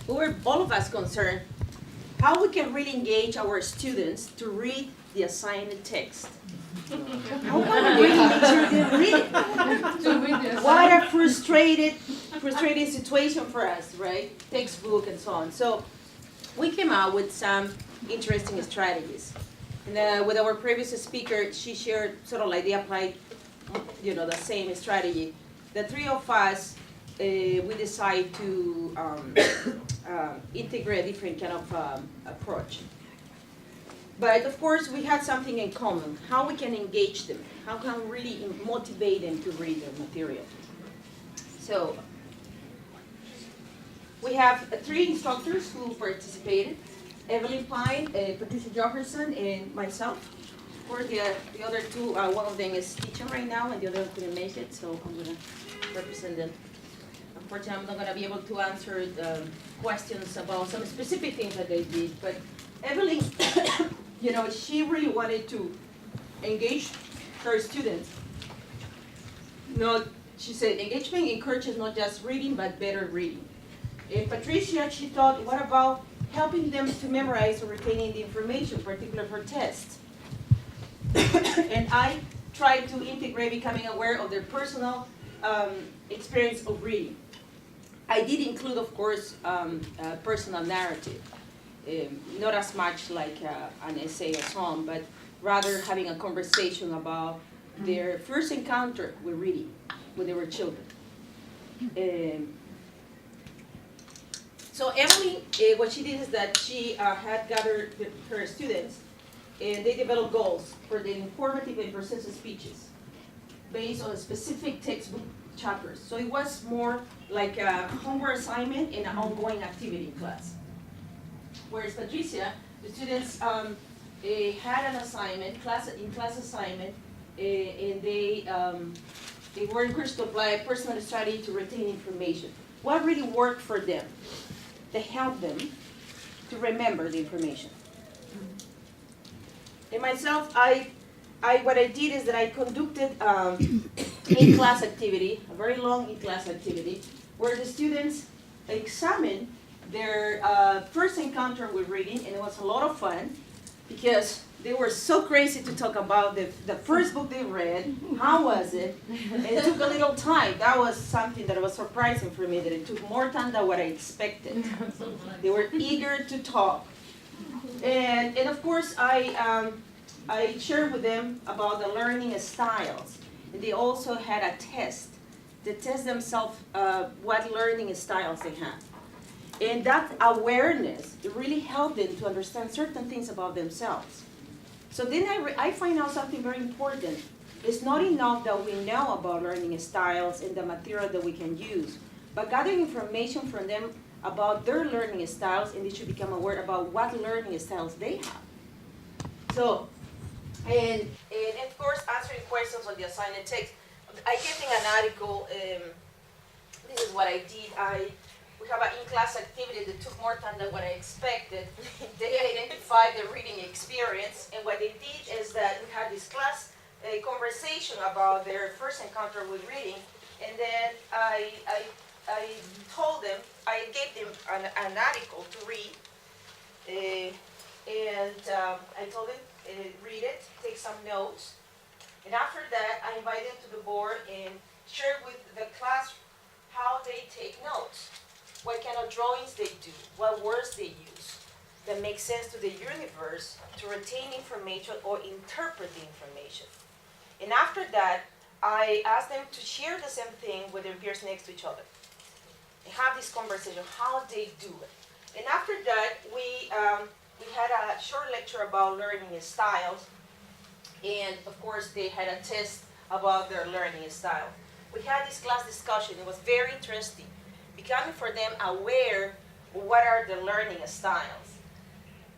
we were all of us concerned how we can really engage our students to read the assigned text. How can we really make sure they read it? What a frustrating situation for us, right? Textbook and so on. So we came out with some interesting strategies. And with our previous speaker, she shared sort of like they applied, the same strategy. The three of us, we decide to integrate a different kind of approach. But of course, we had something in common, how we can engage them, how can we really motivate them to read the material. So we have three instructors who participated, Evelyn Pine, Patricia Jefferson, and myself. Of course, the other two, one of them is teaching right now, and the other couldn't make it, so I'm going to represent them. Unfortunately, I'm not going to be able to answer the questions about some specific things that they did, but Evelyn, she really wanted to engage her students. She said, engagement encourages not just reading, but better reading. And Patricia, she thought, what about helping them to memorize or retaining the information, particularly for tests? And I tried to integrate becoming aware of their personal experience of reading. I did include, of course, a personal narrative. Not as much like an essay or song, but rather having a conversation about their first encounter with reading when they were children. So Emily, what she did is that she had gathered her students, and they developed goals for the informative and persistent speeches based on a specific textbook chapters. So it was more like a homework assignment and an ongoing activity in class. Whereas Patricia, the students had an assignment, class assignment, and they were encouraged to apply a personal strategy to retain information. What really worked for them? They helped them to remember the information. And myself, what I did is that I conducted in-class activity, a very long in-class activity, where the students examined their first encounter with reading, and it was a lot of fun because they were so crazy to talk about the first book they read, how was it, and it took a little time. That was something that was surprising for me, that it took more time than what I expected. They were eager to talk. And of course, I shared with them about the learning styles. And they also had a test. They test themselves what learning styles they have. And that awareness, it really helped them to understand certain things about themselves. So then I find out something very important. It's not enough that we know about learning styles and the material that we can use, but gathering information from them about their learning styles, and they should become aware about what learning styles they have. So, and of course, answering questions on the assigned text. I gave them an article. This is what I did. We have an in-class activity that took more time than what I expected. They identified the reading experience, and what they did is that we had this class conversation about their first encounter with reading, and then I told them, I gave them an article to read, and I told them, read it, take some notes, and after that, I invited them to the board and shared with the class how they take notes. What kind of drawings they do, what words they use that make sense to the universe to retain information or interpret the information. And after that, I asked them to share the same thing with their peers next to each other and have this conversation, how they do it. And after that, we had a short lecture about learning styles, and of course, they had a test about their learning style. We had this class discussion. It was very interesting, becoming for them aware of what are the learning styles.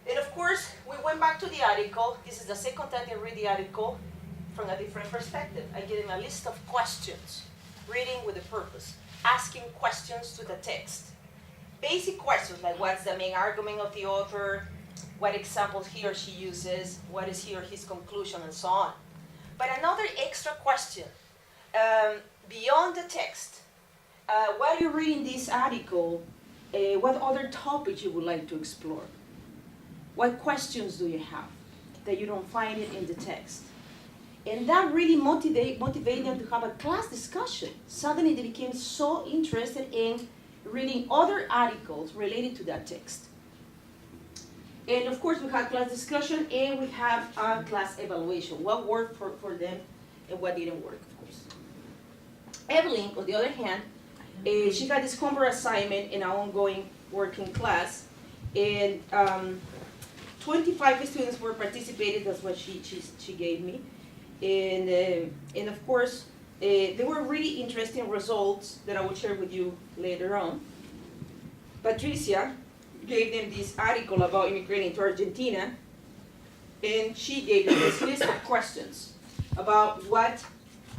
And of course, we went back to the article. This is the second time they read the article from a different perspective. I gave them a list of questions, reading with a purpose, asking questions to the text. Basic questions like what's the main argument of the author, what examples he or she uses, what is he or his conclusion, and so on. But another extra question, beyond the text, while you're reading this article, what other topics you would like to explore. What questions do you have that you don't find it in the text? And that really motivated them to have a class discussion. Suddenly they became so interested in reading other articles related to that text. And of course we had class discussion and we have a class evaluation. What worked for them and what didn't work, of course. Evelyn, on the other hand, she got this homework assignment in our ongoing working class. And 25 students were participated, that's what she gave me. And of course, they were really interesting results that I will share with you later on. Patricia gave them this article about immigrating to Argentina, and she gave them this list of questions about what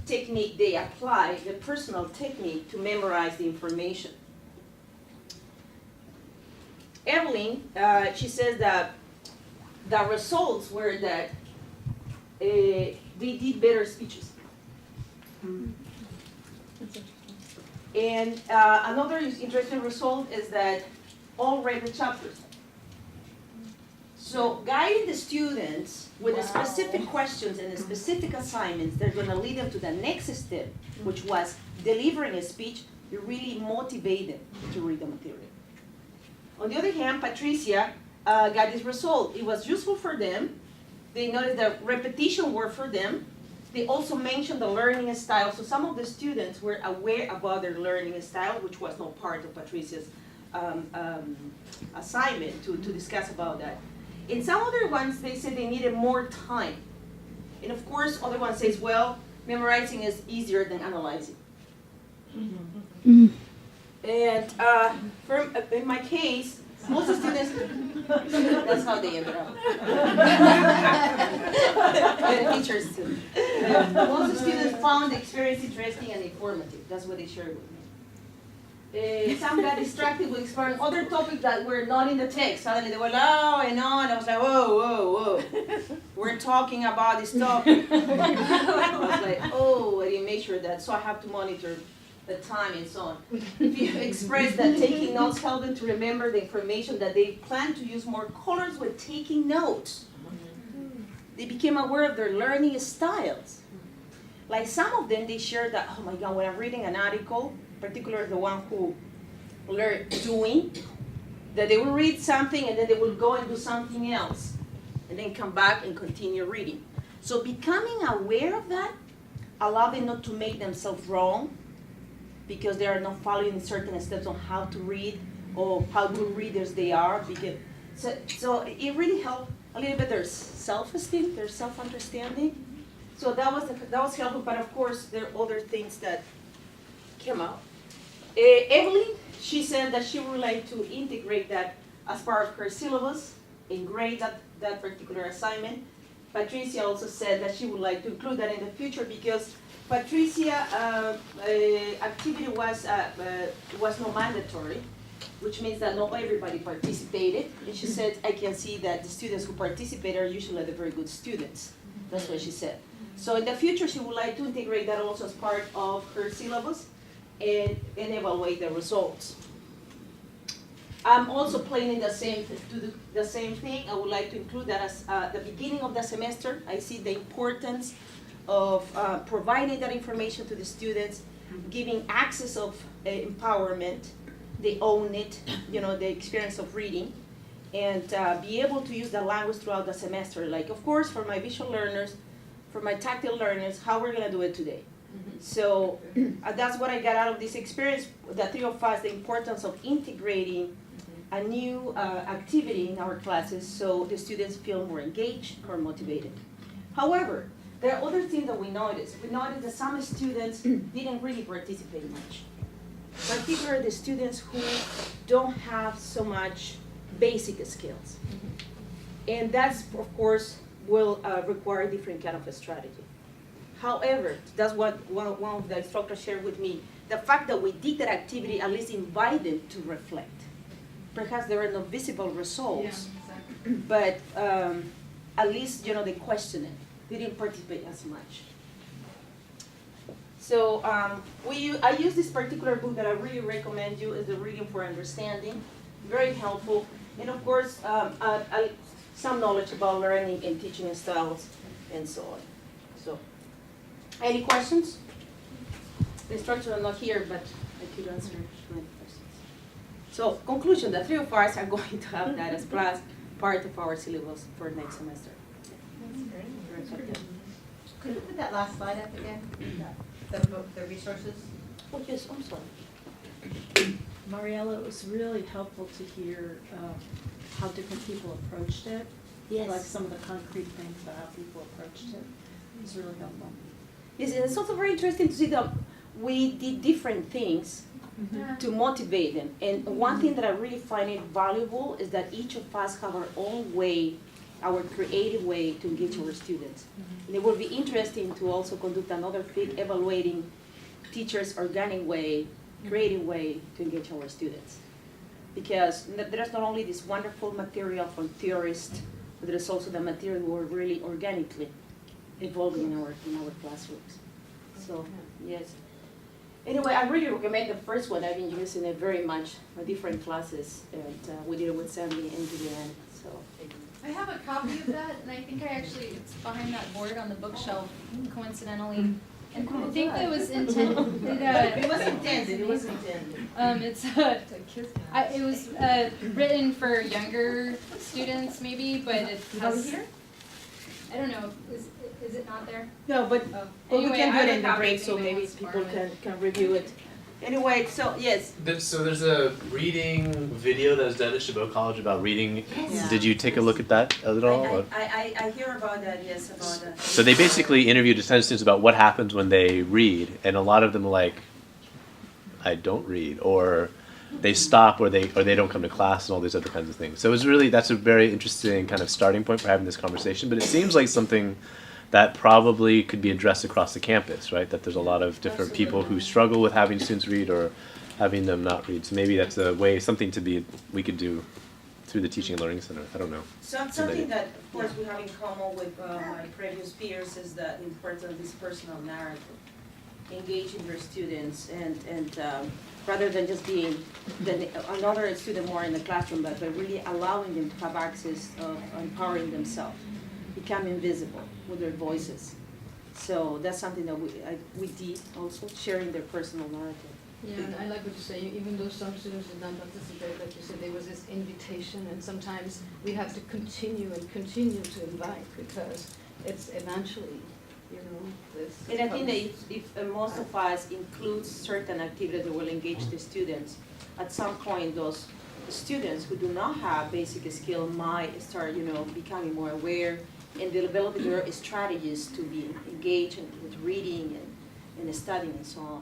technique they apply, the personal technique to memorize the information. Evelyn, she says that the results were that they did better speeches. And another interesting result is that all read the chapters. So guiding the students with the specific questions and the specific assignments, they're going to lead them to the next step, which was delivering a speech. You really motivate them to read the material. On the other hand, Patricia got this result. It was useful for them. They noticed that repetition worked for them. They also mentioned the learning style. So some of the students were aware about their learning style, which was not part of Patricia's assignment to discuss about that. In some other ones, they said they needed more time. And of course, other ones says, well, memorizing is easier than analyzing. Mm-hmm. And in my case, most of the students, that's how they ended up. And the teachers too. Most of the students found the experience interesting and informative. That's what they shared with me. Some got distracted with exploring other topics that were not in the text. Suddenly they were like, oh, and on. I was like, whoa. We're talking about this topic. I was like, oh, I didn't make sure that, so I have to monitor the time and so on. If you express that taking notes help them to remember the information that they plan to use more colors with taking notes. They became aware of their learning styles. Like some of them, they shared that, oh my God, when I'm reading an article, particularly the one who learned doing, that they will read something and then they will go and do something else and then come back and continue reading. So becoming aware of that allowed them not to make themselves wrong because they are not following certain steps on how to read or how good readers they are. Because, so it really helped a little bit their self-esteem, their self-understanding. So that was helpful, but of course there are other things that came out. Evelyn, she said that she would like to integrate that as part of her syllabus and grade that particular assignment. Patricia also said that she would like to include that in the future because Patricia activity was not mandatory, which means that not everybody participated. And she said, I can see that the students who participate are usually the very good students. That's what she said. So in the future, she would like to integrate that also as part of her syllabus and evaluate the results. I'm also planning the same thing. I would like to include that as the beginning of the semester. I see the importance of providing that information to the students, giving access of empowerment. They own it, the experience of reading, and be able to use the language throughout the semester. Like, of course, for my visual learners, for my tactile learners, how we're gonna do it today. So that's what I got out of this experience, the three of us, the importance of integrating a new activity in our classes so the students feel more engaged or motivated. However, there are other things that we noticed. We noticed that some students didn't really participate much. Particularly the students who don't have so much basic skills. And that's, of course, will require a different kind of a strategy. However, that's what one of the instructors shared with me. The fact that we did that activity at least invite them to reflect. Perhaps there are no visible results, but at least they question it. They didn't participate as much. So I use this particular book that I really recommend you, is The Reading for Understanding. Very helpful. And of course, some knowledge about learning and teaching styles and so on. So, any questions? The instructors are not here, but I could answer many questions. So, conclusion, the three of us are going to have that as part of our syllabus for next semester. That's great. Could you put that last slide up again? The resources? Oh, yes, I'm sorry. Mariella, it was really helpful to hear how different people approached it. Yes. Like some of the concrete things about how people approached it. It was really helpful. Yes, and it's also very interesting to see that we did different things to motivate them. And one thing that I really find it valuable is that each of us have our own way, our creative way to engage our students. And it will be interesting to also conduct another big evaluating teachers' organic way, creative way to engage our students. Because there's not only this wonderful material from theorists, but there's also the material we're really organically evolving in our classrooms. So, yes. Anyway, I really recommend the first one. I've been using it very much for different classes, and we did it with Sandy and Julianne, so. I have a copy of that, and I think it's behind that board on the bookshelf, coincidentally. And I think it was intended. It was intended, it was intended. It was written for younger students, maybe, but it has. Here? I don't know. Is it not there? No, but Oh. we Anyway, can do I it have in a the copy break, if so anybody maybe wants to people borrow it. can review it. Anyway, so, yes. So there's a reading video that was done at Chabot College about reading. Yes. Did you take a look at that at all? I hear about that, yes, about that. So they basically interviewed a ton of students about what happens when they read, and a lot of them are like, I don't read, or they stop, or they don't come to class, and all these other kinds of things. So that's a very interesting kind of starting point for having this conversation. But it seems like something that probably could be addressed across the campus, right? That there's a lot of different people who struggle with having students read or having them not read. So maybe that's a way, something we could do through the Teaching and Learning Center. I don't know. Something that, of course, we have in common with my previous peers is the importance of this personal narrative, engaging your students, and rather than just being another student more in the classroom, but really allowing them to have access of empowering themselves, become invisible with their voices. So that's something that we did also, sharing their personal narrative. Yeah, and I like what you say, even though some students did not participate, like you said, there was this invitation, and sometimes we have to continue to invite, because it's eventually, this. And I think that if most of us include certain activities that will engage the students, at some point those students who do not have basic skill might start, becoming more aware and developing their strategies to be engaged with reading and studying and so on.